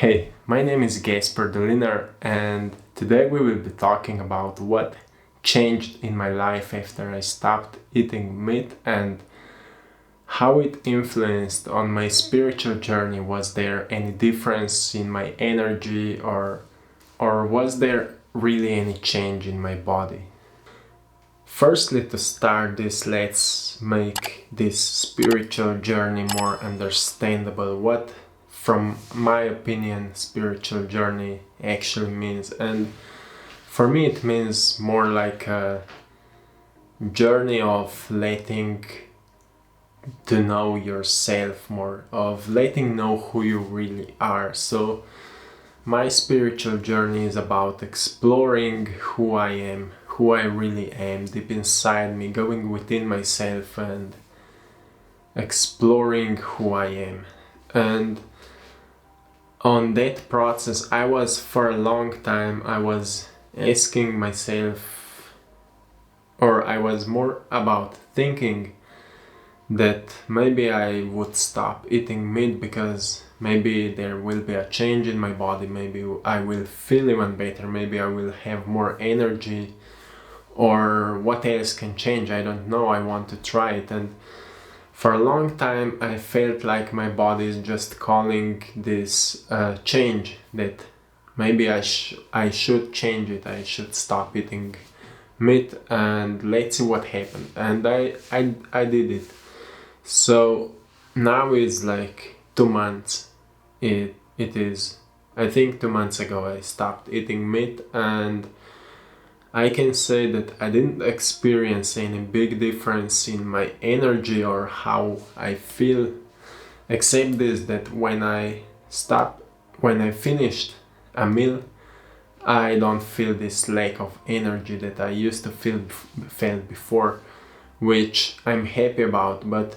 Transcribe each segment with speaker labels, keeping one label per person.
Speaker 1: Hey, my name is Gasper the Liner, and today we will be talking about what changed in my life after I stopped eating meat and how it influenced on my spiritual journey. Was there any difference in my energy, or was there really any change in my body? Firstly, to start this, let's make this spiritual journey more understandable. What, from my opinion, spiritual journey actually means. And for me, it means more like a journey of letting to know yourself more, of letting know who you really are. So my spiritual journey is about exploring who I am, who I really am deep inside me, going within myself and exploring who I am. And on that process, for a long time, I was asking myself, or I was more about thinking that maybe I would stop eating meat because maybe there will be a change in my body, maybe I will feel even better, maybe I will have more energy, or what else can change, I don't know, I want to try it. And for a long time I felt like my body is just calling this change, that maybe I should change it, I should stop eating meat and let's see what happened. And I did it. So now it's like 2 months. It is, I think 2 months ago I stopped eating meat, and I can say that I didn't experience any big difference in my energy or how I feel, except this, that when I finished a meal, I don't feel this lack of energy that I used to felt before, which I'm happy about. But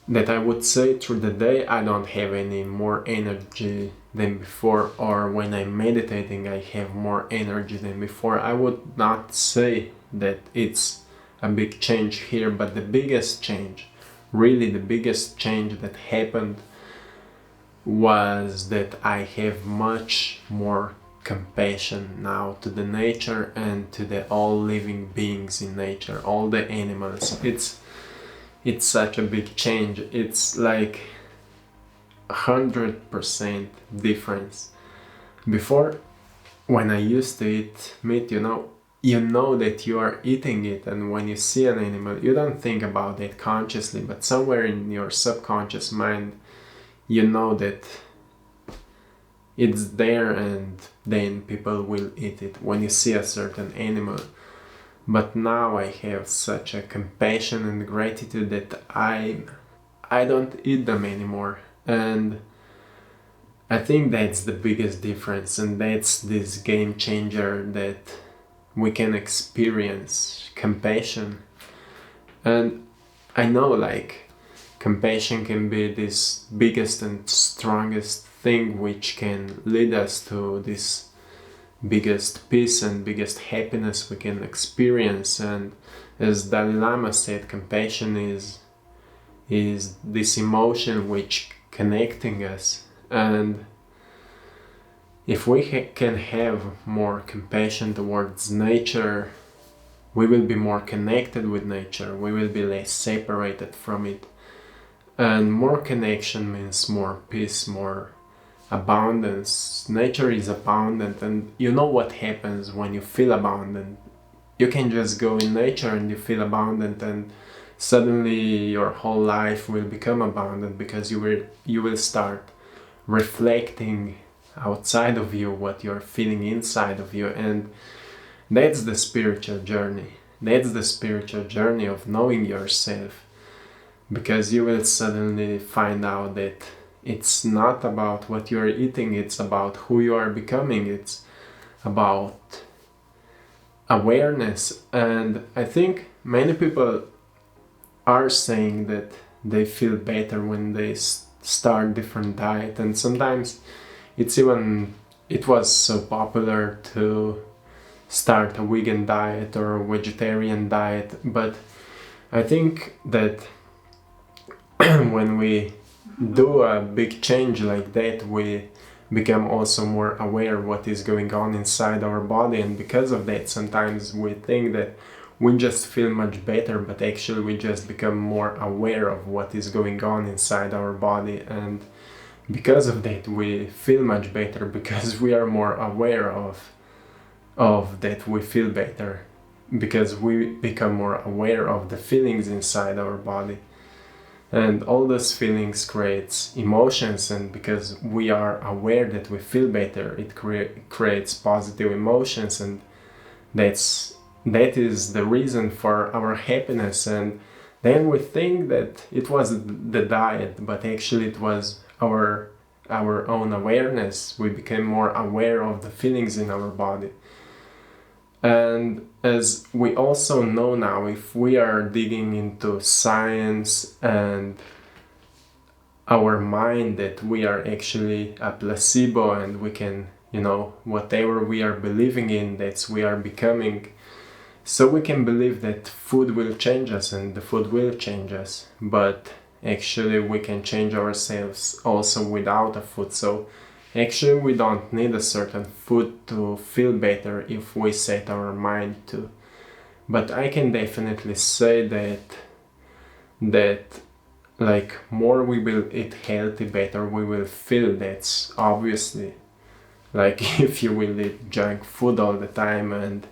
Speaker 1: that I would say through the day I don't have any more energy than before, or when I'm meditating I have more energy than before. I would not say that it's a big change here, but the biggest change, really the biggest change that happened, was that I have much more compassion now to the nature and to the all living beings in nature, all the animals. It's such a big change. It's like 100% difference. Before, when I used to eat meat, you know that you are eating it, and when you see an animal, you don't think about it consciously, but somewhere in your subconscious mind, you know that it's there, and then people will eat it when you see a certain animal. But now I have such a compassion and gratitude that I don't eat them anymore. And I think that's the biggest difference, and that's this game changer, that we can experience compassion. And I know, like, compassion can be this biggest and strongest thing which can lead us to this biggest peace and biggest happiness we can experience. And as Dalai Lama said, compassion is this emotion which connecting us. And if we can have more compassion towards nature, we will be more connected with nature, we will be less separated from it. And more connection means more peace, more abundance. Nature is abundant, and you know what happens when you feel abundant. You can just go in nature and you feel abundant, and suddenly your whole life will become abundant, because you will start reflecting outside of you what you're feeling inside of you. And that's the spiritual journey. That's the spiritual journey of knowing yourself, because you will suddenly find out that it's not about what you are eating, it's about who you are becoming, it's about awareness. And I think many people are saying that they feel better when they start different diet, and sometimes it was so popular to start a vegan diet or a vegetarian diet. But I think that when we do a big change like that, we become also more aware what is going on inside our body. And because of that, sometimes we think that we just feel much better, but actually we just become more aware of what is going on inside our body. And because of that, we feel much better, because we are more aware of that we feel better, because we become more aware of the feelings inside our body. And all those feelings creates emotions, and because we are aware that we feel better, it creates positive emotions, and that is the reason for our happiness. And then we think that it was the diet, but actually it was our own awareness. We became more aware of the feelings in our body. And as we also know now, if we are digging into science and our mind, that we are actually a placebo, and we can, whatever we are believing in, that's we are becoming. So we can believe that food will change us, and the food will change us, but actually we can change ourselves also without a food. So actually we don't need a certain food to feel better if we set our mind to. But I can definitely say that like more we will eat healthy, better we will feel. That's obviously, like if you will eat junk food all the time, and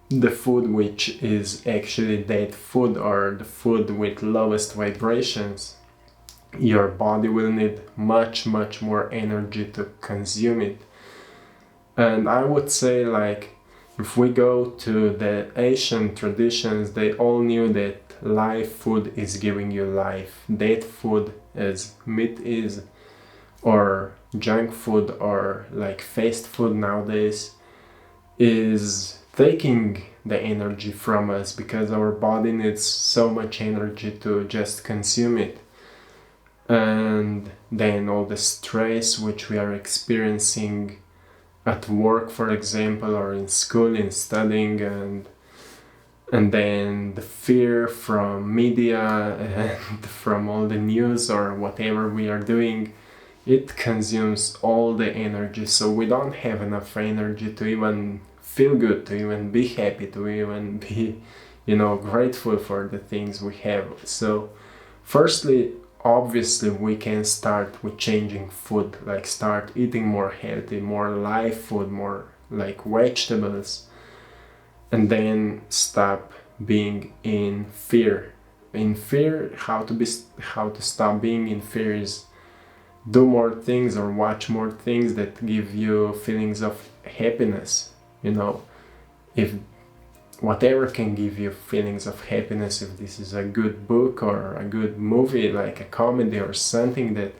Speaker 1: the food which is actually dead food, or the food with lowest vibrations, your body will need much more energy to consume it. And I would say, like, if we go to the Asian traditions, they all knew that live food is giving you life. Dead food, as meat is, or junk food, or like fast food nowadays, is taking the energy from us, because our body needs so much energy to just consume it. And then all the stress which we are experiencing at work, for example, or in school, in studying, and then the fear from media and from all the news or whatever we are doing, it consumes all the energy. So we don't have enough energy to even feel good, to even be happy, to even be, grateful for the things we have. So firstly, obviously we can start with changing food, like start eating more healthy, more live food, more like vegetables, and then stop being in fear. How to stop being in fear is do more things or watch more things that give you feelings of happiness. If whatever can give you feelings of happiness, if this is a good book or a good movie, like a comedy or something that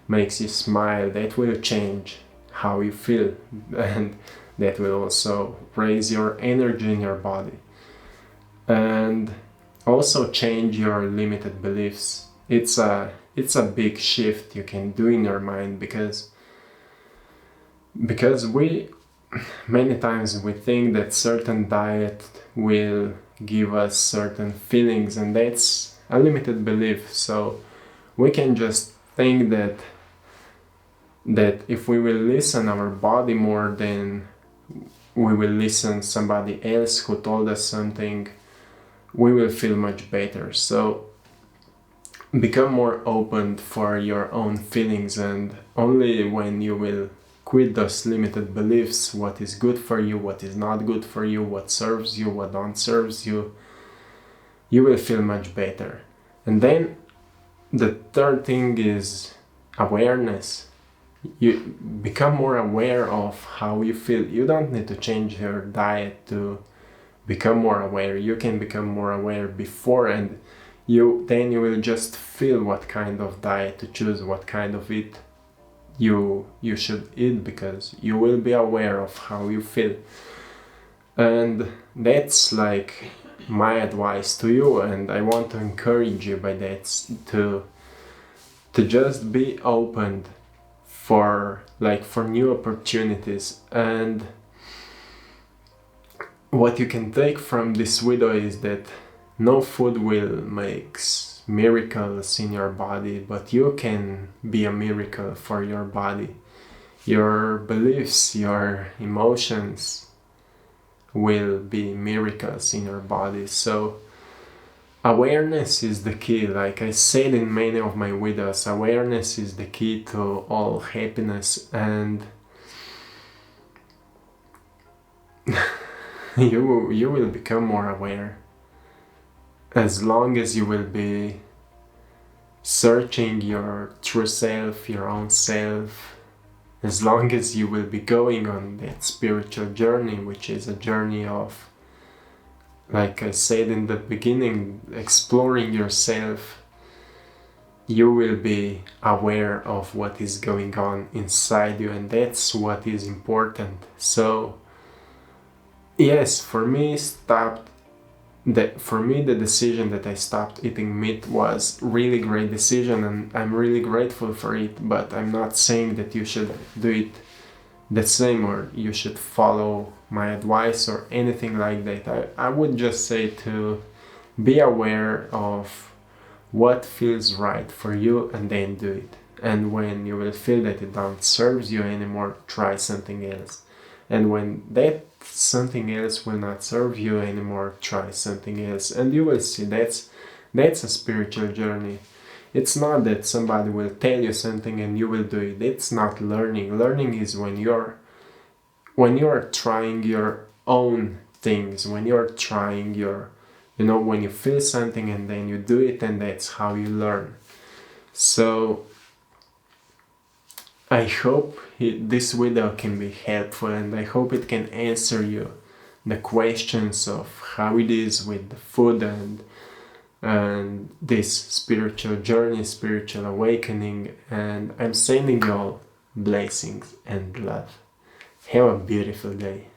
Speaker 1: makes you smile, that will change how you feel, and that will also raise your energy in your body. And also change your limited beliefs. It's a big shift you can do in your mind, because we many times we think that certain diet will give us certain feelings, and that's a limited belief. So we can just think that if we will listen our body more than we will listen somebody else who told us something, we will feel much better. So become more open for your own feelings, and only when you will quit those limited beliefs, what is good for you, what is not good for you, what serves you, what don't serves you, you will feel much better. And then the third thing is awareness. You become more aware of how you feel. You don't need to change your diet to become more aware. You can become more aware before, and then you will just feel what kind of diet to choose, what kind of eat you should eat, because you will be aware of how you feel. And that's like my advice to you, and I want to encourage you by that to just be open for new opportunities. And what you can take from this video is that no food will make miracles in your body, but you can be a miracle for your body. Your beliefs, your emotions will be miracles in your body. So awareness is the key. Like I said in many of my videos, awareness is the key to all happiness, and you will become more aware as long as you will be searching your true self, your own self, as long as you will be going on that spiritual journey, which is a journey of, like I said in the beginning, exploring yourself. You will be aware of what is going on inside you, and that's what is important. So yes, for me the decision that I stopped eating meat was really great decision, and I'm really grateful for it. But I'm not saying that you should do it the same, or you should follow my advice or anything like that. I would just say to be aware of what feels right for you and then do it. And when you will feel that it don't serves you anymore, try something else. And when that something else will not serve you anymore, try something else, and you will see that's a spiritual journey. It's not that somebody will tell you something and you will do it. It's not learning. Learning is when you're trying your own things, when you're trying your, when you feel something and then you do it, and that's how you learn. So I hope this video can be helpful, and I hope it can answer you the questions of how it is with the food and this spiritual journey, spiritual awakening. And I'm sending you all blessings and love. Have a beautiful day.